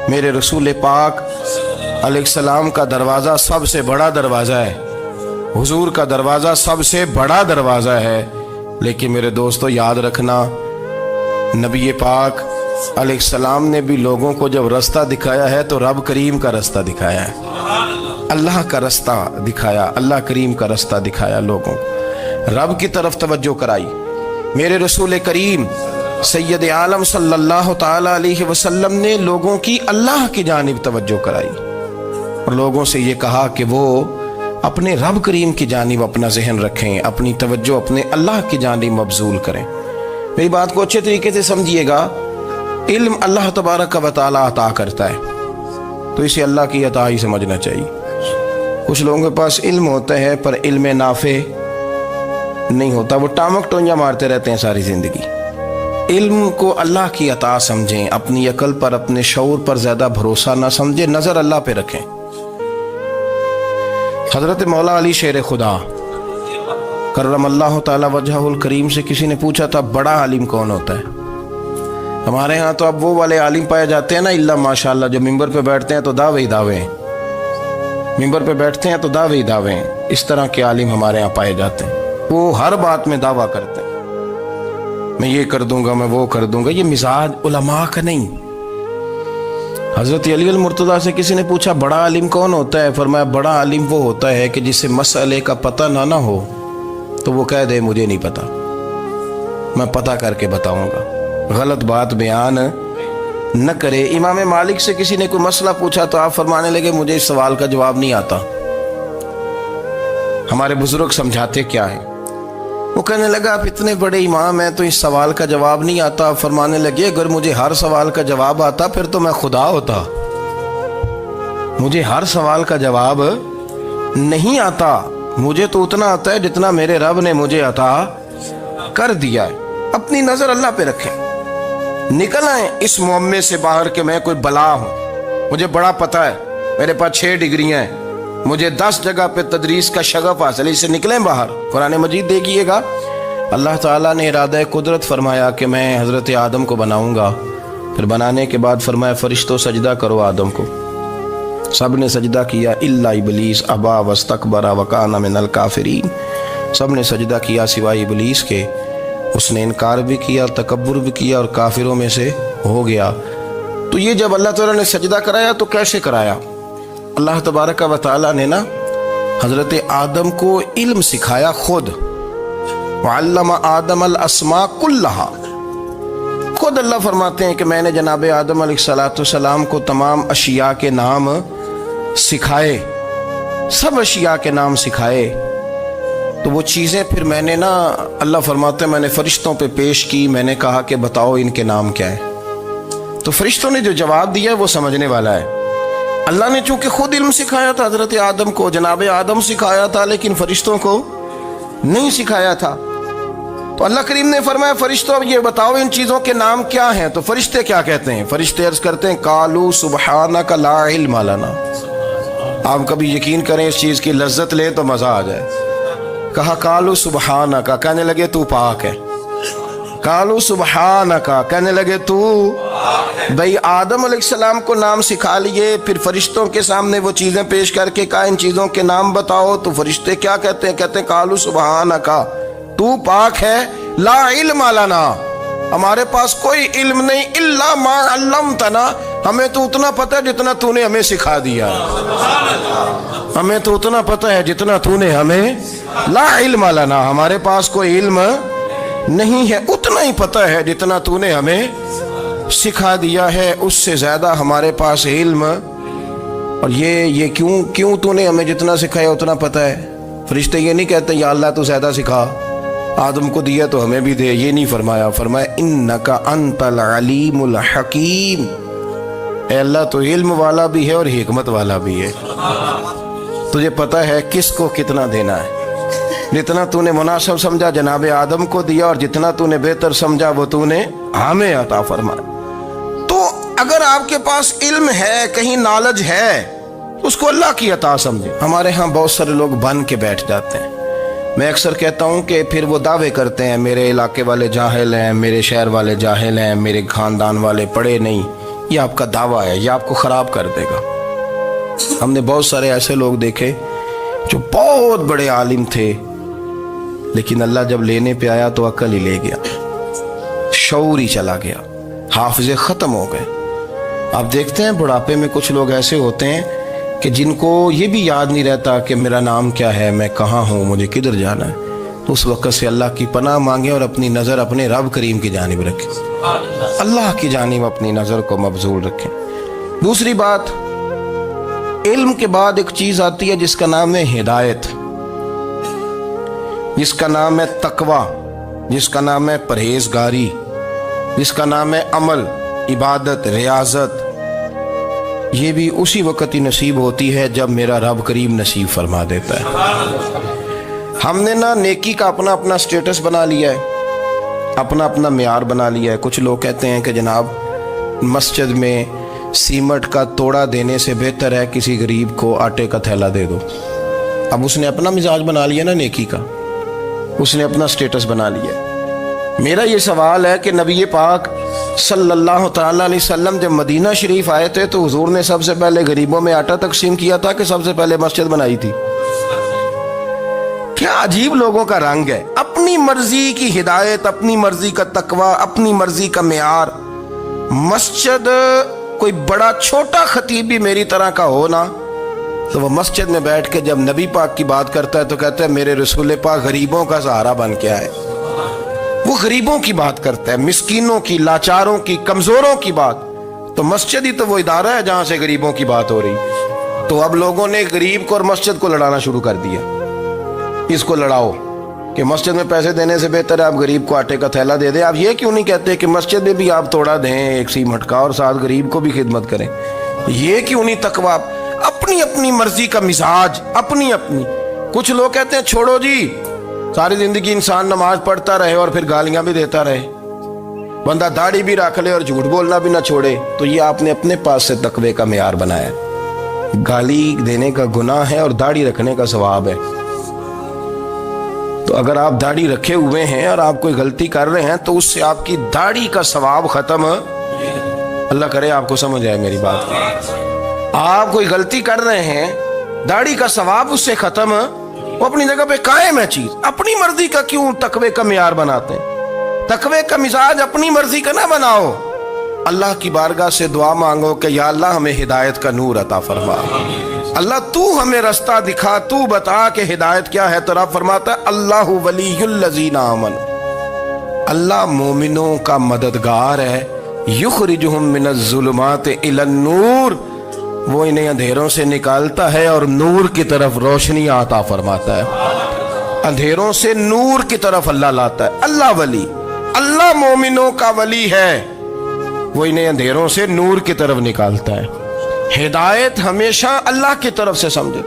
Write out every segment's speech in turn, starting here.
میرے رسول پاک علیہ السلام کا دروازہ سب سے بڑا دروازہ ہے، حضور کا دروازہ سب سے بڑا دروازہ ہے، لیکن میرے دوستو یاد رکھنا، نبی پاک علیہ السلام نے بھی لوگوں کو جب رستہ دکھایا ہے تو رب کریم کا رستہ دکھایا ہے، اللہ کا رستہ دکھایا، اللہ کریم کا رستہ دکھایا، لوگوں کو رب کی طرف توجہ کرائی۔ میرے رسول کریم سید عالم صلی اللہ تعالی علیہ وسلم نے لوگوں کی اللہ کی جانب توجہ کرائی اور لوگوں سے یہ کہا کہ وہ اپنے رب کریم کی جانب اپنا ذہن رکھیں، اپنی توجہ اپنے اللہ کی جانب مبذول کریں۔ میری بات کو اچھے طریقے سے سمجھیے گا، علم اللہ تبارک و تعالی عطا کرتا ہے تو اسے اللہ کی عطا ہی سمجھنا چاہیے۔ کچھ لوگوں کے پاس علم ہوتا ہے پر علم نافع نہیں ہوتا، وہ ٹامک ٹونجا مارتے رہتے ہیں ساری زندگی۔ علم کو اللہ کی عطا سمجھیں، اپنی عقل پر اپنے شعور پر زیادہ بھروسہ نہ سمجھیں، نظر اللہ پہ رکھیں۔ حضرت مولا علی شیر خدا کرم اللہ تعالی وجہہ الکریم سے کسی نے پوچھا تھا بڑا عالم کون ہوتا ہے؟ ہمارے ہاں تو اب وہ والے عالم پائے جاتے ہیں نا، اللہ ماشاءاللہ، جو ممبر پہ بیٹھتے ہیں تو دعوے ہی دعوے، ممبر پہ بیٹھتے ہیں تو دعوے ہی دعوے، اس طرح کے عالم ہمارے ہاں پائے جاتے ہیں۔ وہ ہر بات میں دعویٰ کرتے ہیں، میں یہ کر دوں گا، میں وہ کر دوں گا۔ یہ مزاج علماء کا نہیں۔ حضرت علی المرتضیٰ سے کسی نے پوچھا بڑا عالم کون ہوتا ہے؟ فرمایا بڑا عالم وہ ہوتا ہے کہ جسے مسئلے کا پتہ نہ ہو تو وہ کہہ دے مجھے نہیں پتا، میں پتہ کر کے بتاؤں گا، غلط بات بیان نہ کرے۔ امام مالک سے کسی نے کوئی مسئلہ پوچھا تو آپ فرمانے لگے مجھے اس سوال کا جواب نہیں آتا، ہمارے بزرگ سمجھاتے کیا ہے؟ وہ کہنے لگا آپ اتنے بڑے امام ہیں تو اس سوال کا جواب نہیں آتا۔ آپ فرمانے لگے اگر مجھے ہر سوال کا جواب آتا پھر تو میں خدا ہوتا، مجھے ہر سوال کا جواب نہیں آتا، مجھے تو اتنا آتا ہے جتنا میرے رب نے مجھے عطا کر دیا ہے۔ اپنی نظر اللہ پہ رکھیں، نکل آئیں اس معمے سے باہر کہ میں کوئی بلا ہوں، مجھے بڑا پتہ ہے، میرے پاس 6 ڈگریاں ہیں، مجھے 10 جگہ پہ تدریس کا شغف حاصل ہے، اس سے نکلیں باہر۔ قرآن مجید دیکھیے گا، اللہ تعالیٰ نے ارادہ قدرت فرمایا کہ میں حضرت آدم کو بناؤں گا، پھر بنانے کے بعد فرمایا فرشتوں سجدہ کرو آدم کو، سب نے سجدہ کیا الا ابلیس ابا واستکبر وکان من الکافرین، سب نے سجدہ کیا سوائے ابلیس کے، اس نے انکار بھی کیا، تکبر بھی کیا اور کافروں میں سے ہو گیا۔ تو یہ جب اللہ تعالیٰ نے سجدہ کرایا تو کیسے کرایا؟ اللہ تبارک و تعالیٰ نے نا حضرت آدم کو علم سکھایا خود، وعلم آدم الاسماء کلہا، خود اللہ فرماتے ہیں کہ میں نے جناب آدم علیہ السلام کو تمام اشیاء کے نام سکھائے، سب اشیاء کے نام سکھائے۔ تو وہ چیزیں پھر میں نے نا، اللہ فرماتے ہیں میں نے فرشتوں پہ پیش کی، میں نے کہا کہ بتاؤ ان کے نام کیا ہے، تو فرشتوں نے جو جواب دیا وہ سمجھنے والا ہے۔ اللہ نے چونکہ خود علم سکھایا تھا حضرت آدم کو، جناب آدم سکھایا تھا، لیکن فرشتوں کو نہیں سکھایا تھا۔ تو اللہ کریم نے فرمایا فرشتوں اب یہ بتاؤ ان چیزوں کے نام کیا ہیں؟ تو فرشتے کیا کہتے ہیں؟ فرشتے عرض کرتے ہیں قالوا سبحانک لا علم لنا۔ آپ کبھی یقین کریں اس چیز کی لذت لیں تو مزہ آ جائے۔ کہا قالوا سبحانک، کہنے لگے تو پاک ہے، قالوا سبحانک، کہنے لگے تو بھئی آدم علیہ السلام کو نام سکھا لیے، پھر فرشتوں کے سامنے وہ چیزیں پیش کر کے کہا ان چیزوں کے نام بتاؤ، تو فرشتے کیا کہتے ہیں؟ کہتے ہیں قالوا سبحانک، تو پاک ہے، لا علم لنا، ہمارے پاس کوئی علم نہیں، الا ما علمتنا، ہمیں تو اتنا پتہ ہے جتنا تو نے ہمیں سکھا دیا، ہمیں تو اتنا پتہ ہے جتنا تو نے ہمیں، لا علم لنا، ہمارے پاس کوئی علم نہیں ہے، اتنا ہی پتہ ہے جتنا تو نے ہمیں سکھا دیا ہے، اس سے زیادہ ہمارے پاس علم۔ اور یہ کیوں تو نے ہمیں جتنا سکھایا اتنا پتہ ہے؟ فرشتے یہ نہیں کہتے یا اللہ تو زیادہ سکھا، آدم کو دیا تو ہمیں بھی دے، یہ نہیں فرمایا، فرمایا انک انت العلیم الحکیم، اے اللہ تو علم والا بھی ہے اور حکمت والا بھی ہے، تجھے پتہ ہے کس کو کتنا دینا ہے، جتنا تو نے مناسب سمجھا جناب آدم کو دیا، اور جتنا تو نے بہتر سمجھا وہ تو نے ہمیں عطا فرمایا۔ تو اگر آپ کے پاس علم ہے، کہیں نالج ہے، اس کو اللہ کی عطا سمجھیں۔ ہمارے ہاں بہت سارے لوگ بن کے بیٹھ جاتے ہیں، میں اکثر کہتا ہوں کہ پھر وہ دعوے کرتے ہیں میرے علاقے والے جاہل ہیں، میرے شہر والے جاہل ہیں، میرے خاندان والے پڑھے نہیں، یہ آپ کا دعویٰ ہے، یہ آپ کو خراب کر دے گا۔ ہم نے بہت سارے ایسے لوگ دیکھے جو بہت بڑے عالم تھے، لیکن اللہ جب لینے پہ آیا تو عقل ہی لے گیا، شعور ہی چلا گیا، حافظے ختم ہو گئے۔ آپ دیکھتے ہیں بڑھاپے میں کچھ لوگ ایسے ہوتے ہیں کہ جن کو یہ بھی یاد نہیں رہتا کہ میرا نام کیا ہے، میں کہاں ہوں، مجھے کدھر جانا ہے۔ تو اس وقت سے اللہ کی پناہ مانگیں اور اپنی نظر اپنے رب کریم کی جانب رکھیں، اللہ کی جانب اپنی نظر کو مبذول رکھیں۔ دوسری بات، علم کے بعد ایک چیز آتی ہے جس کا نام ہے ہدایت، جس کا نام ہے تقوی، جس کا نام ہے پرہیزگاری، جس کا نام ہے عمل، عبادت، ریاضت۔ یہ بھی اسی وقت ہی نصیب ہوتی ہے جب میرا رب کریم نصیب فرما دیتا ہے۔ ہم نے نا نیکی کا اپنا اپنا سٹیٹس بنا لیا ہے، اپنا اپنا معیار بنا لیا ہے۔ کچھ لوگ کہتے ہیں کہ جناب مسجد میں سیمٹ کا توڑا دینے سے بہتر ہے کسی غریب کو آٹے کا تھیلا دے دو۔ اب اس نے اپنا مزاج بنا لیا نا نیکی کا، اس نے اپنا سٹیٹس بنا لیا۔ میرا یہ سوال ہے کہ نبی پاک صلی اللہ تعالیٰ علیہ وسلم جب مدینہ شریف آئے تھے تو حضور نے سب سے پہلے غریبوں میں آٹا تقسیم کیا تھا کہ سب سے پہلے مسجد بنائی تھی؟ کیا عجیب لوگوں کا رنگ ہے، اپنی مرضی کی ہدایت، اپنی مرضی کا تقوی، اپنی مرضی کا معیار۔ مسجد کوئی بڑا چھوٹا خطیب بھی میری طرح کا ہو نا، تو وہ مسجد میں بیٹھ کے جب نبی پاک کی بات کرتا ہے تو کہتا ہے میرے رسول پاک غریبوں کا سہارا بن کے آئے۔ وہ غریبوں کی بات کرتا ہے، مسکینوں کی، لاچاروں کی، کمزوروں کی بات۔ تو مسجد ہی تو وہ ادارہ ہے جہاں سے غریبوں کی بات ہو رہی۔ تو اب لوگوں نے غریب کو اور مسجد کو لڑانا شروع کر دیا، اس کو لڑاؤ کہ مسجد میں پیسے دینے سے بہتر ہے آپ غریب کو آٹے کا تھیلا دے دیں۔ آپ یہ کیوں نہیں کہتے کہ مسجد میں بھی آپ توڑا دیں ایک سیمٹ کا اور ساتھ غریب کو بھی خدمت کریں؟ یہ کیوں نہیں تقویٰ؟ اپنی اپنی مرضی کا مزاج، اپنی اپنی۔ کچھ لوگ کہتے ہیں چھوڑو جی، ساری زندگی انسان نماز پڑھتا رہے اور پھر گالیاں بھی دیتا رہے، بندہ داڑھی بھی رکھ لے اور جھوٹ بولنا بھی نہ چھوڑے۔ تو یہ آپ نے اپنے پاس سے تقوی کا معیار بنایا۔ گالی دینے کا گناہ ہے اور داڑھی رکھنے کا ثواب ہے۔ تو اگر آپ داڑھی رکھے ہوئے ہیں اور آپ کوئی غلطی کر رہے ہیں تو اس سے آپ کی داڑھی کا ثواب ختم، اللہ کرے آپ کو سمجھ آئے میری بات۔ آپ کوئی غلطی کر رہے ہیں، داڑھی کا ثواب اس سے ختم، وہ اپنی جگہ پہ قائم ہے چیز۔ اپنی مرضی کا کیوں تقوی کا معیار بناتے ہیں؟ تقوی کا مزاج اپنی مرضی کا نہ بناؤ۔ اللہ کی بارگاہ سے دعا مانگو کہ یا اللہ ہمیں ہدایت کا نور عطا فرما، اللہ تو ہمیں رستہ دکھا، تو بتا کہ ہدایت کیا ہے۔ تو رب فرماتا ہے اللہ ولی الذین آمنوا، اللہ مومنوں کا مددگار ہے، یخرجہم من الظلمات الی النور، وہ انہیں اندھیروں سے نکالتا ہے اور نور کی طرف روشنی عطا فرماتا ہے۔ اندھیروں سے نور کی طرف اللہ لاتا ہے۔ اللہ ولی، اللہ مومنوں کا ولی ہے، وہ انہیں اندھیروں سے نور کی طرف نکالتا ہے۔ ہدایت ہمیشہ اللہ کی طرف سے سمجھے۔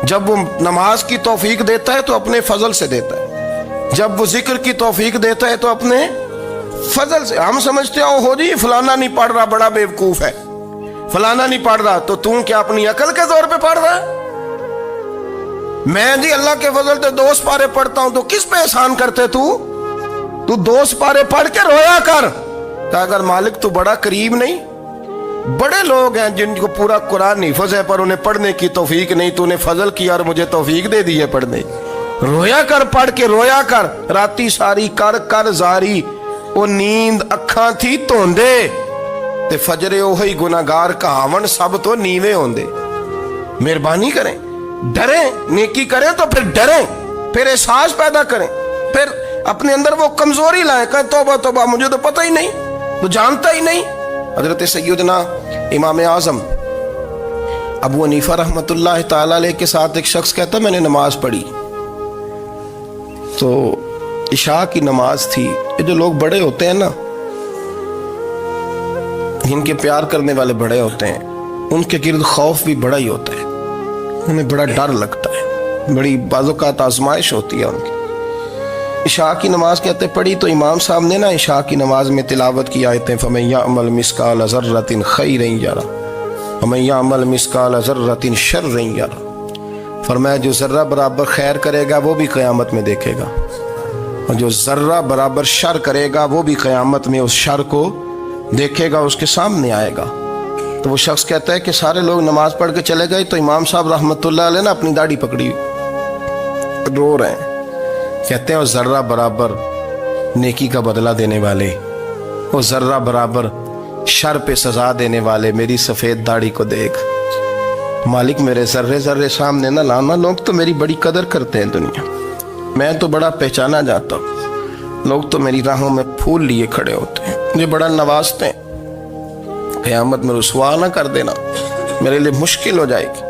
جب وہ نماز کی توفیق دیتا ہے تو اپنے فضل سے دیتا ہے، جب وہ ذکر کی توفیق دیتا ہے تو اپنے فضل سے۔ ہم سمجھتے ہیں ہو جی فلانا نہیں پڑھ رہا بڑا بیوقوف ہے، فلانا نہیں پڑھ رہا، تو تم کیا اپنی عقل کے زور پہ پڑھ رہا ہے؟ میں جی اللہ کے فضل سے 2 سپارے پڑھتا ہوں، تو کس پہ احسان کرتے تو 2 سپارے پڑھ کے رویا کر کہ اگر مالک تو بڑا قریب نہیں۔ بڑے لوگ ہیں جن کو پورا قرآن حفظ ہے پر انہیں پڑھنے کی توفیق نہیں، تو انہیں فضل کیا اور مجھے توفیق دے دی ہے پڑھنے۔ رویا کر، پڑھ کے رویا کر، راتی ساری کر کر زاری، وہ نیند اکھاں تھی توندے تے فجرے اوہی گناہگار کہاون سب تو نیوے ہوندے۔ مہربانی کریں، ڈریں، نیکی کریں تو پھر ڈریں، پھر احساس پیدا کریں، پھر اپنے اندر وہ کمزوری لائیں کہ توبہ توبہ مجھے تو پتہ ہی نہیں، تو جانتا ہی نہیں۔ حضرت سیدنا امام اعظم ابو حنیفہ رحمۃ اللہ تعالی علیہ کے ساتھ ایک شخص کہتا میں نے نماز پڑھی، تو عشاء کی نماز تھی۔ یہ جو لوگ بڑے ہوتے ہیں نا، جن کے پیار کرنے والے بڑے ہوتے ہیں، ان کے گرد خوف بھی بڑا ہی ہوتا ہے، انہیں بڑا ڈر لگتا ہے، بڑی بعض اوقات آزمائش ہوتی ہے ان کی۔ عشاء کی نماز کہتے پڑھی تو امام صاحب نے نا عشاء کی نماز میں تلاوت کی آیتیں فَمَن يَعْمَلْ مِثْقَالَ ذَرَّةٍ خَيْرًا يَرَهُ وَمَن يَعْمَلْ مِثْقَالَ ذَرَّةٍ شَرًّا يَرَهُ، فرمایا جو ذرہ برابر خیر کرے گا وہ بھی قیامت میں دیکھے گا، اور جو ذرہ برابر شر کرے گا وہ بھی قیامت میں اس شر کو دیکھے گا اس کے سامنے آئے گا. تو وہ شخص کہتا ہے کہ سارے لوگ نماز پڑھ کے چلے گئے تو امام صاحب رحمۃ اللہ علیہ نے اپنی داڑھی پکڑی رو رہے ہیں. کہتے ہیں وہ ذرہ برابر نیکی کا بدلہ دینے والے، وہ ذرہ برابر شر پہ سزا دینے والے میری سفید داڑھی کو دیکھ. مالک میرے ذرے ذرے سامنے نہ لانا، لوگ تو میری بڑی قدر کرتے ہیں دنیا، میں تو بڑا پہچانا جاتا ہوں، لوگ تو میری راہوں میں پھول لیے کھڑے ہوتے ہیں، مجھے بڑا نوازتے ہیں. قیامت میں رسوا نہ کر دینا، میرے لیے مشکل ہو جائے گی.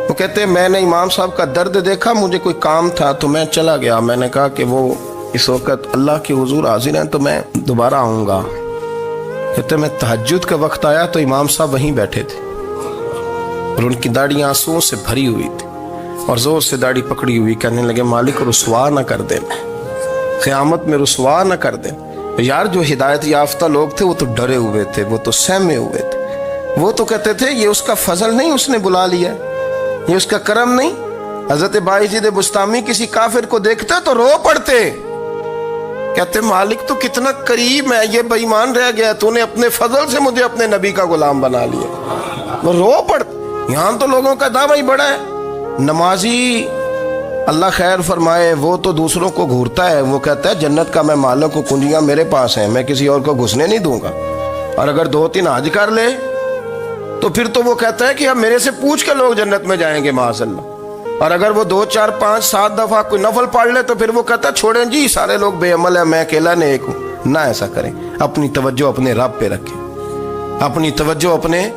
وہ کہتے ہیں میں نے امام صاحب کا درد دیکھا، مجھے کوئی کام تھا تو میں چلا گیا. میں نے کہا کہ وہ اس وقت اللہ کے حضور حاضر ہیں تو میں دوبارہ آؤں گا. کہتے ہیں میں تہجد کا وقت آیا تو امام صاحب وہیں بیٹھے تھے اور ان کی داڑھی آنسوؤں سے بھری ہوئی تھی اور زور سے داڑھی پکڑی ہوئی. کہنے لگے مالک رسوا نہ کر دینا، قیامت میں رسوا نہ کر دینا. یار جو ہدایت یافتہ لوگ تھے وہ تو ڈرے ہوئے تھے، وہ تو سہمے ہوئے تھے. وہ تو کہتے تھے یہ اس کا فضل نہیں، اس نے بلا لیا، یہ اس کا کرم نہیں. حضرت باعزید بستامی کسی کافر کو دیکھتے تو رو پڑتے، کہتے مالک تو کتنا قریب ہے، یہ بے ایمان رہ گیا، تو نے اپنے فضل سے مجھے اپنے نبی کا غلام بنا لیا. وہ رو پڑتے. یہاں تو لوگوں کا دعویٰ ہی بڑا ہے. نمازی اللہ خیر فرمائے وہ تو دوسروں کو گھورتا ہے، وہ کہتا ہے جنت کا میں مالک ہوں، کنجیاں میرے پاس ہیں، میں کسی اور کو گھسنے نہیں دوں گا. اور اگر 2-3 حج کر لے تو پھر تو وہ کہتا ہے کہ اب میرے سے پوچھ کے لوگ جنت میں جائیں گے معاذ اللہ. اور اگر وہ 2 4 5 7 دفعہ کوئی نفل پڑھ لے تو پھر وہ کہتا ہے چھوڑیں جی سارے لوگ بے عمل ہیں، میں اکیلا نیک ہوں. نہ ایسا کریں، اپنی توجہ اپنے رب پہ رکھیں، اپنی توجہ اپنے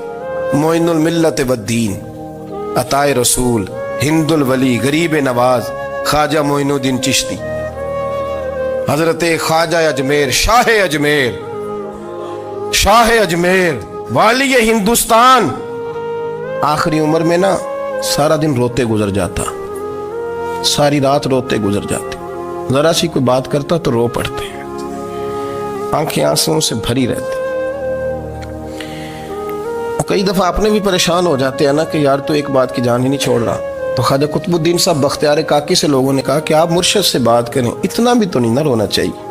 معین الملت والدین، عطائے رسول، ہند الولی، غریب نواز، خواجہ معین الدین چشتی، حضرت خواجہ اجمیر، شاہ اجمیر، شاہ اجمیر، والی ہندوستان. آخری عمر میں نا سارا دن روتے گزر جاتا، ساری رات روتے گزر جاتے، ذرا سی کوئی بات کرتا تو رو پڑتے، آنکھیں آنسوں سے بھری رہتی. کئی دفعہ اپنے بھی پریشان ہو جاتے ہیں نا کہ یار تو ایک بات کی جان ہی نہیں چھوڑ رہا. تو خواجہ قطب الدین صاحب بختیار کاکی سے لوگوں نے کہا کہ آپ مرشد سے بات کریں، اتنا بھی تو نہیں نہ رونا چاہیے،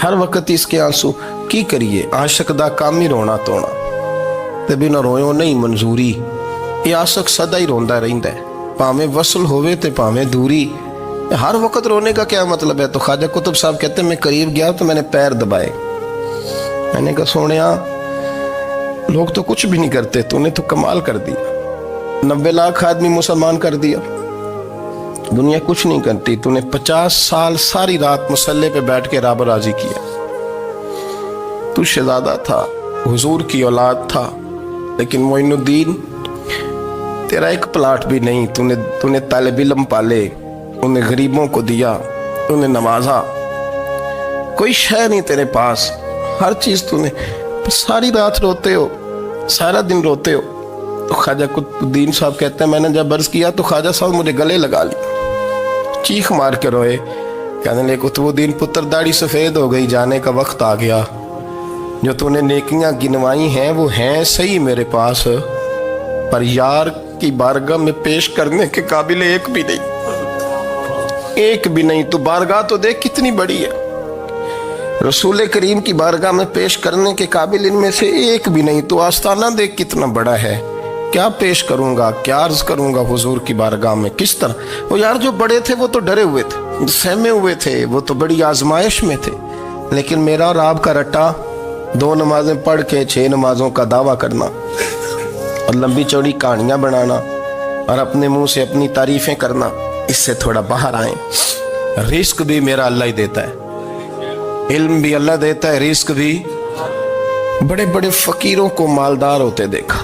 ہر وقت اس کے آنسو کی کریے. عاشق دا کام ہی رونا تونا تے بنا رویوں نہیں منظوری. یہ عاشق سدا ہی روندا رہندا ہے، پاویں وصل ہوئے تے پاویں دوری. ہر وقت رونے کا کیا مطلب ہے؟ تو خواجہ قطب صاحب کہتے ہیں میں قریب گیا تو میں نے پیر دبائے، میں نے کہا سونیا لوگ تو کچھ بھی نہیں کرتے، تو نے تو کمال کر دیا، 90 لاکھ آدمی مسلمان کر دیا، دنیا کچھ نہیں کرتی، تو نے 50 سال ساری رات مسلح پہ بیٹھ کے رب راضی کیا. تو شہزادہ تھا، حضور کی اولاد تھا، لیکن معین الدین تیرا ایک پلاٹ بھی نہیں، تو نے طالب علم پالے، انہیں غریبوں کو دیا، انہیں نوازا، کوئی شے نہیں تیرے پاس، ہر چیز تو نے. ساری رات روتے ہو، سارا دن روتے ہو. تو خواجہ قطب الدین صاحب کہتے ہیں میں نے جب عرض کیا تو خواجہ صاحب مجھے گلے لگا لی، چیخ مار کے روئے، کہنے لگے قطب الدین پتر داڑھی سفید ہو گئی، جانے کا وقت آ گیا، جو تو نے نیکیاں گنوائی ہیں وہ ہیں صحیح میرے پاس، پر یار کی بارگاہ میں پیش کرنے کے قابل ایک بھی نہیں، ایک بھی نہیں. تو بارگاہ تو دیکھ کتنی بڑی ہے، رسول کریم کی بارگاہ میں پیش کرنے کے قابل ان میں سے ایک بھی نہیں. تو آستانہ دیکھ کتنا بڑا ہے، کیا پیش کروں گا، کیا عرض کروں گا حضور کی بارگاہ میں، کس طرح. وہ یار جو بڑے تھے وہ تو ڈرے ہوئے تھے، سہمے ہوئے تھے، وہ تو بڑی آزمائش میں تھے. لیکن میرا اور آپ کا رٹا 2 نمازیں پڑھ کے 6 نمازوں کا دعویٰ کرنا اور لمبی چوڑی کہانیاں بنانا اور اپنے منہ سے اپنی تعریفیں کرنا، اس سے تھوڑا باہر آئیں. رزق بھی میرا اللہ ہی دیتا ہے، علم بھی اللہ دیتا ہے، رزق بھی. بڑے بڑے فقیروں کو مالدار ہوتے دیکھا،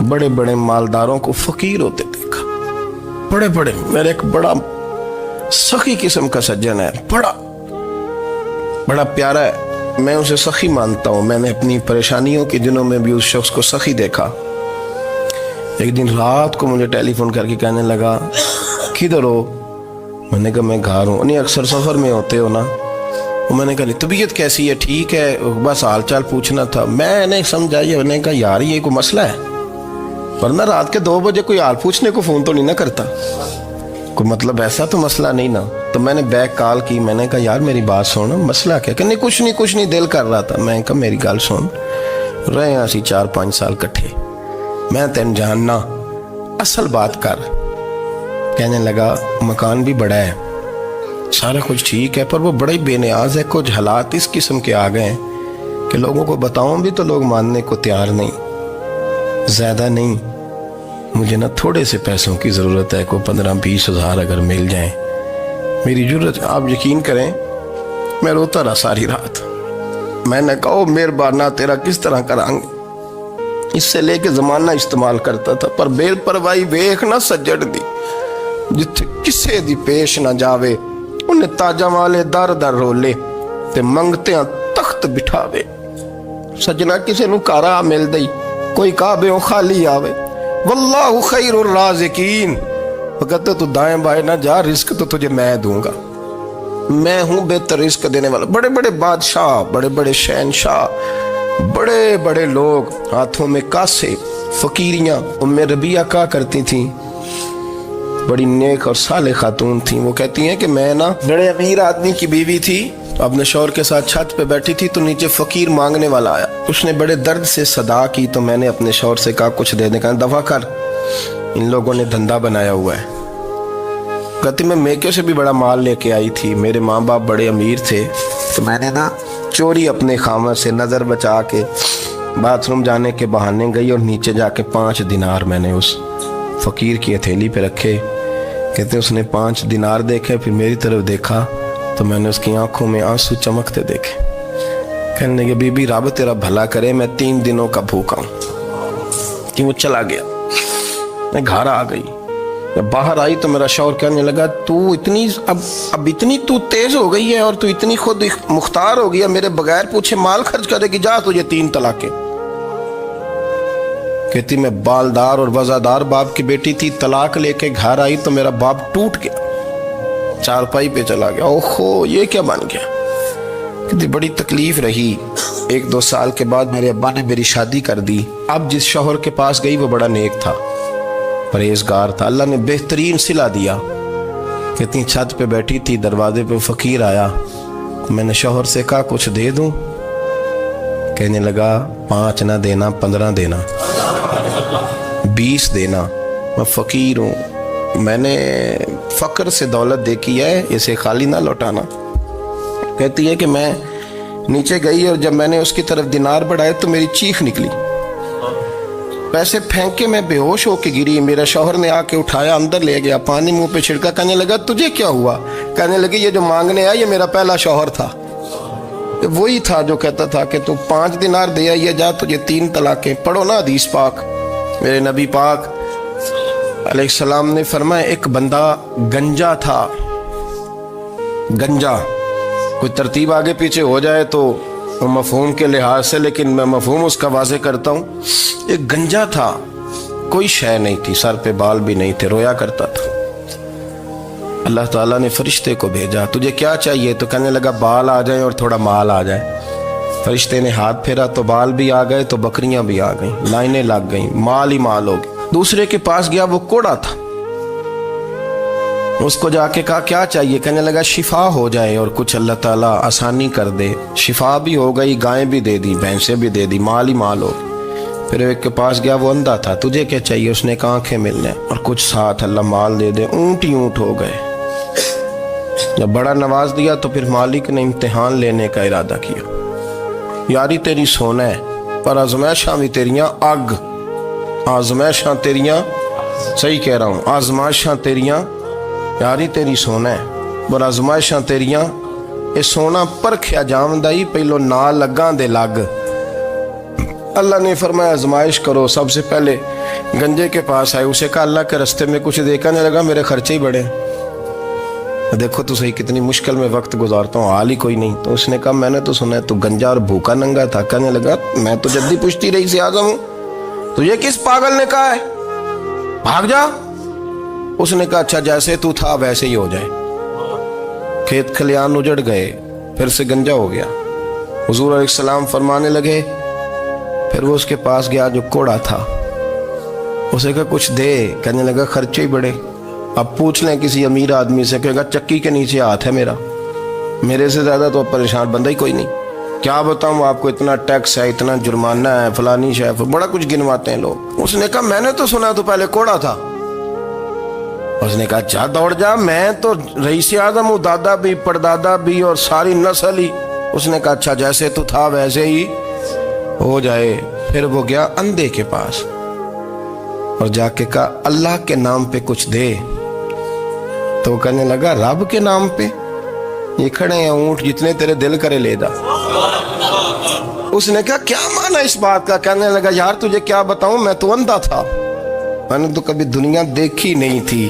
بڑے بڑے مالداروں کو فقیر ہوتے دیکھا. بڑے بڑے، میرے ایک بڑا سخی قسم کا سجن ہے، بڑا پیارا ہے، میں اسے سخی مانتا ہوں. میں نے اپنی پریشانیوں کے دنوں میں بھی اس شخص کو سخی دیکھا. ایک دن رات کو مجھے ٹیلی فون کر کے کہنے لگا کدھر ہو؟ میں نے کہا میں گھر ہوں. نہیں اکثر سفر میں ہوتے ہو نا؟ میں نے کہا طبیعت کیسی ہے؟ ٹھیک ہے، بس حال چال پوچھنا تھا. میں نے سمجھائی، میں نے کہا یار یہ کوئی مسئلہ ہے، ورنہ رات کے 2 بجے کوئی حال پوچھنے کو فون تو نہیں نہ کرتا، کوئی مطلب ایسا تو مسئلہ نہیں نا. تو میں نے بیک کال کی, میں نے کہا یار میری بات سن, مسئلہ کیا؟ کہ نہیں کچھ نہیں دل کر رہا تھا. میں نے کہا میری گل سن, رہے ہیں اسی 4-5 سال کٹھے, میں تین جاننا, اصل بات کر. کہنے لگا مکان بھی بڑا ہے, سارا کچھ ٹھیک ہے, پر وہ بڑا ہی بے نیاز ہے. کچھ حالات اس قسم کے آ گئے ہیں کہ لوگوں کو بتاؤں بھی تو لوگ ماننے کو تیار نہیں. زیادہ نہیں, مجھے نا تھوڑے سے پیسوں کی ضرورت ہے, کوئی 15-20 ہزار اگر مل جائیں میری ضرورت. آپ یقین کریں میں روتا رہا ساری رات. میں نے کہا مہربانہ تیرا کس طرح کرانگے, اس سے لے کے زمانہ استعمال کرتا تھا, پر بے پرواہی ویکھ نہ سجڑ دی, جتھے کسے دی پیش نہ جاوے انہیں تاجہ والے در در رولے تے منگتے ہیں تخت بٹھاوے. سجنا کسے نو کارا مل دئی, کوئی کعبے خالی آوے. واللہ خیر الرازقین, وقت تو دائیں بائیں نہ جا, رزق تو تجھے میں دوں گا, میں ہوں بہتر رزق دینے والا. بڑے بڑے بادشاہ, بڑے بڑے شہنشاہ, بڑے بڑے لوگ ہاتھوں میں کاسے, فقیریاں. ام ربیعہ کہا کرتی تھیں, بڑی نیک اور صالح خاتون تھیں. وہ کہتی ہیں کہ میں نا بڑے امیر آدمی کی بیوی تھی, اپنے شوہر کے ساتھ چھت پہ بیٹھی تھی تو نیچے فقیر مانگنے والا آیا. اس نے بڑے درد سے صدا کی تو میں نے اپنے شوہر سے کہا کچھ دے دیں. کہا دفع کر, ان لوگوں نے دھندا بنایا ہوا ہے. کہتی میں میکے سے بھی بڑا مال لے کے آئی تھی, میرے ماں باپ بڑے امیر تھے, تو میں نے نا چوری اپنے خامہ سے نظر بچا کے باتھ روم جانے کے بہانے گئی اور نیچے جا کے 5 دینار میں نے اس فقیر کی ہتھیلی پہ رکھے. کہتے اس نے 5 دینار دیکھے, پھر میری طرف دیکھا تو میں نے اس کی آنکھوں میں آنسو چمکتے دیکھے. کہنے لگے بی بی رب تیرا بھلا کرے, میں 3 دنوں کا بھوکا ہوں. کہ وہ چلا گیا. میں گھر آ گئی, جب باہر آئی تو میرا شوہر کہنے لگا تو اتنی اب اتنی تو تیز ہو گئی ہے اور تو اتنی خود مختار ہو گئی ہے, میرے بغیر پوچھے مال خرچ کرے گی, جا تجھے 3 طلاقیں. کہتی میں بالدار اور وزادار باپ کی بیٹی تھی, طلاق لے کے گھر آئی تو میرا باپ ٹوٹ گیا, چارپائی پہ چلا گیا. اوہو یہ کیا بن گیا. کہتی بڑی تکلیف رہی. 1-2 سال کے بعد میرے ابا نے میری شادی کر دی. اب جس شوہر کے پاس گئی وہ بڑا نیک تھا, پرہیزگار تھا, اللہ نے بہترین صلہ دیا. کہتی چھت پہ بیٹھی تھی, دروازے پہ فقیر آیا, میں نے شوہر سے کہا کچھ دے دوں. کہنے لگا 5 نہ دینا, 15 دینا, 20 دینا, میں فقیر ہوں, میں نے فقر سے دولت دیکھی ہے, اسے خالی نہ لوٹانا. کہتی ہے کہ میں نیچے گئی اور جب میں نے اس کی طرف دینار بڑھائے تو میری چیخ نکلی, پیسے پھینک کے میں بے ہوش ہو کے گری. میرا شوہر نے آ کے اٹھایا, اندر لے گیا, پانی منہ پہ چھڑکا. کہنے لگا تجھے کیا ہوا؟ کہنے لگے یہ جو مانگنے آیا یہ میرا پہلا شوہر تھا, وہی تھا جو کہتا تھا کہ تو 5 دینار دے آئیے, جا تجھے 3 طلاقیں. پڑھو نا حدیث پاک. میرے نبی پاک علیہ السلام نے فرمایا ایک بندہ گنجا تھا. گنجا کوئی ترتیب آگے پیچھے ہو جائے تو مفہوم کے لحاظ سے, لیکن میں مفہوم اس کا واضح کرتا ہوں. ایک گنجا تھا, کوئی شے نہیں تھی, سر پہ بال بھی نہیں تھے, رویا کرتا تھا. اللہ تعالیٰ نے فرشتے کو بھیجا, تجھے کیا چاہیے؟ تو کہنے لگا بال آ جائیں اور تھوڑا مال آ جائے. فرشتے نے ہاتھ پھیرا تو بال بھی آ گئے, تو بکریاں بھی آ گئیں, لائنیں لگ گئیں, مال ہی مال ہو گئے. دوسرے کے پاس گیا, وہ کوڑا تھا, اس کو جا کے کہا کیا چاہیے؟ کہنے لگا شفا ہو جائے اور کچھ اللہ تعالیٰ آسانی کر دے. شفا بھی ہو گئی, گائیں بھی دے دی, بھینسیں بھی دے دی, مال ہی مال ہو. پھر ایک کے پاس گیا, وہ اندھا تھا, تجھے کیا چاہیے؟ اس نے کہا آنکھیں ملنے اور کچھ ساتھ اللہ مال دے دے. اونٹ ہی اونٹ ہو گئے. جب بڑا نواز دیا تو پھر مالک نے امتحان لینے کا ارادہ کیا. یاری تیری سونا ہے پر آزمائشاں بھی تیریاں اگ, آزمائشاں تیریاں, صحیح کہہ رہا ہوں, آزمائشاں تیریاں, یاری تیری سونا ہے پر آزمائشاں تیریاں. اے سونا پرکھیا جامدائی, پہلو نال لگاں دے لگ. اللہ نے فرمایا آزمائش کرو. سب سے پہلے گنجے کے پاس آئے, اسے کہا اللہ کے رستے میں کچھ دیکھا نہیں لگا, میرے خرچے ہی بڑے, دیکھو تو صحیح کتنی مشکل میں وقت گزارتا ہوں, حال ہی کوئی نہیں. تو اس نے کہا میں نے تو سنا ہے تو گنجا اور بھوکا ننگا تھا. کہنے لگا میں تو جدی پشتی رئیس اعظم ہوں, تجھے کس پاگل نے کہا ہے بھاگ جا؟ اس نے کہا اچھا جیسے تو تھا ویسے ہی ہو جائے. کھیت کھلیان اجڑ گئے, پھر سے گنجا ہو گیا. حضور علیہ السلام فرمانے لگے, پھر وہ اس کے پاس گیا جو کوڑا تھا, اسے کہا کچھ دے. کہنے لگا خرچے ہی بڑے, اب پوچھ لیں کسی امیر آدمی سے، کہے گا چکی کے نیچے ہاتھ ہے میرا، میرے سے زیادہ تو پریشان بندہ ہی کوئی نہیں. کیا بتاؤں آپ کو، اتنا ٹیکس ہے، اتنا جرمانہ ہے، فلانی شے، بڑا کچھ گنواتے ہیں لوگ. اس نے کہا میں نے تو سنا تو پہلے کوڑا تھا. اس نے کہا جا دوڑ جا، میں تو رئیس اعظم ہوں، دادا بھی پردادا بھی اور ساری نسل ہی. اس نے کہا اچھا جیسے تو تھا ویسے ہی ہو جائے. پھر وہ گیا اندھے کے پاس اور جا کے کہا اللہ کے نام پہ کچھ دے. تو وہ کہنے لگا رب کے نام پہ؟ یہ کھڑے ہیں اونٹ، جتنے تیرے دل کرے لے دا. اس نے کہا کیا معنی اس بات کا؟ کہنے لگا یار تجھے کیا بتاؤں، میں تو اندھا تھا، میں نے تو کبھی دنیا دیکھی نہیں تھی.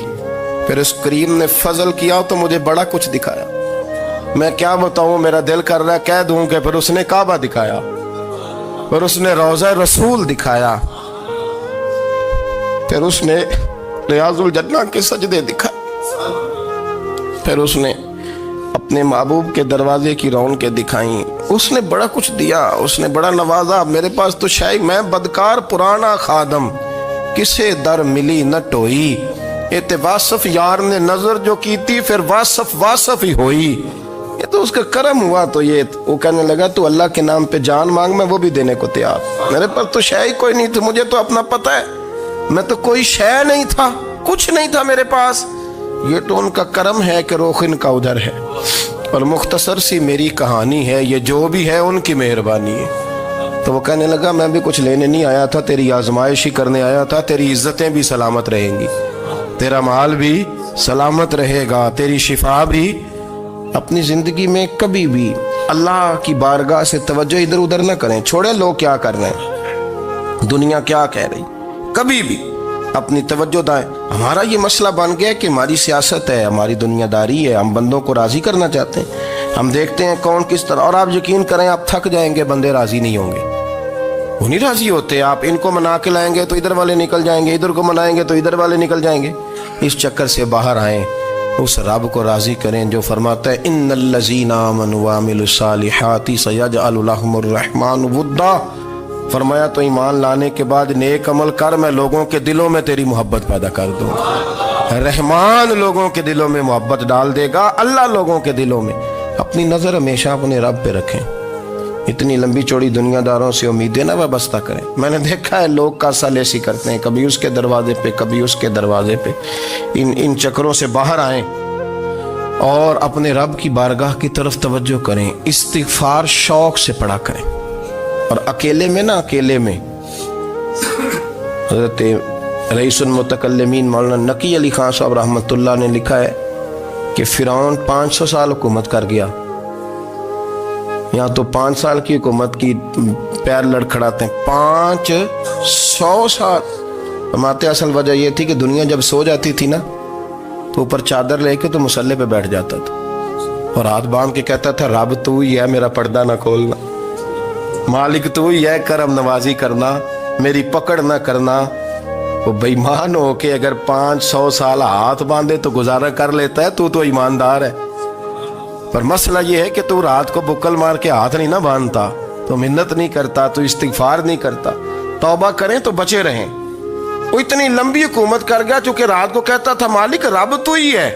پھر اس کریم نے فضل کیا تو مجھے بڑا کچھ دکھایا. میں کیا بتاؤں، میرا دل کر رہا ہے کہہ دوں کہ پھر اس نے کعبہ دکھایا، پھر اس نے روضہ رسول دکھایا، پھر اس نے ریاض الجنہ کے سجدے دکھائے، پھر اس نے اپنے محبوب کے دروازے کی رونقیں دکھائیں. اس نے بڑا کچھ دیا، اس نے بڑا نوازا. میرے پاس تو شاید میں بدکار پرانا خادم، کسے در ملی نہ ٹوئی. واصف یار نے نظر جو کی تھی، پھر واصف ہی ہوئی. یہ تو اس کا کرم ہوا. تو یہ وہ کہنے لگا تو اللہ کے نام پہ جان مانگ، میں وہ بھی دینے کو تیار. میرے پاس تو شے کوئی نہیں تھی، مجھے تو اپنا پتہ ہے، میں تو کوئی شے نہیں تھا، کچھ نہیں تھا میرے پاس. یہ تو ان کا کرم ہے کہ رخ ان کا ادھر ہے. اور مختصر سی میری کہانی ہے، یہ جو بھی ہے ان کی مہربانی ہے. تو وہ کہنے لگا میں بھی کچھ لینے نہیں آیا تھا، تیری آزمائش ہی کرنے آیا تھا. تیری عزتیں بھی سلامت رہیں گی، تیرا مال بھی سلامت رہے گا، تیری شفا بھی. اپنی زندگی میں کبھی بھی اللہ کی بارگاہ سے توجہ ادھر ادھر نہ کریں. چھوڑیں لوگ کیا کر رہے ہیں، دنیا کیا کہہ رہی، کبھی بھی اپنی توجہ دائیں. ہمارا یہ مسئلہ بن گیا کہ ہماری سیاست ہے، ہماری دنیا داری ہے، ہم بندوں کو راضی کرنا چاہتے ہیں. ہم دیکھتے ہیں کون کس طرح، اور آپ یقین کریں آپ تھک جائیں گے، بندے راضی نہیں ہوں گے، وہ نہیں راضی ہوتے. آپ ان کو منا کے لائیں گے تو ادھر والے نکل جائیں گے، ادھر کو منائیں گے تو ادھر والے نکل جائیں گے. اس چکر سے باہر آئیں، اس رب کو راضی کریں جو فرماتا ہے ان الذین آمنوا وعملوا الصالحات سیجعل لهم الرحمن ودا. فرمایا تو ایمان لانے کے بعد نیک عمل کر، میں لوگوں کے دلوں میں تیری محبت پیدا کر دوں. رحمان لوگوں کے دلوں میں محبت ڈال دے گا، اللہ لوگوں کے دلوں میں. اپنی نظر ہمیشہ اپنے رب پہ رکھیں. اتنی لمبی چوڑی دنیا داروں سے امیدیں نہ وابستہ کریں. میں نے دیکھا ہے لوگ کاسا لیسی کرتے ہیں، کبھی اس کے دروازے پہ کبھی اس کے دروازے پہ. ان چکروں سے باہر آئیں اور اپنے رب کی بارگاہ کی طرف توجہ کریں. استغفار شوق سے پڑھا کریں. اور اکیلے میں نا، اکیلے میں حضرت رئیس المتکلمین مولانا نقی علی خان صاحب رحمۃ اللہ نے لکھا ہے کہ فرعون 500 سال حکومت کر گیا. یہاں تو 5 سال کی حکومت کی پیر لڑکھڑاتے ہیں، 500 سال. فرماتے اصل وجہ یہ تھی کہ دنیا جب سو جاتی تھی نا تو اوپر چادر لے کے تو مصلے پہ بیٹھ جاتا تھا اور ہاتھ باندھ کے کہتا تھا رب تو ہی ہے، میرا پردہ نہ کھولنا، مالک تو ہی ہے، کرم نوازی کرنا، میری پکڑ نہ کرنا. وہ بے ایمان ہو کے اگر 500 سال ہاتھ باندھے تو گزارا کر لیتا ہے، تو ایماندار ہے. پر مسئلہ یہ ہے کہ تو رات کو بکل مار کے ہاتھ نہیں نہ باندھتا، تو منت نہیں کرتا، تو استغفار نہیں کرتا. توبہ کریں تو بچے رہیں. وہ اتنی لمبی حکومت کر گیا چونکہ رات کو کہتا تھا مالک رب تو ہی ہے،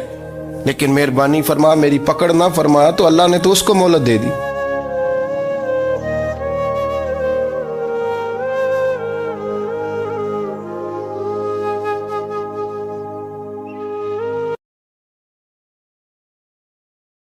لیکن مہربانی فرما، میری پکڑ نہ فرمایا تو اللہ نے تو اس کو مہلت دے دی.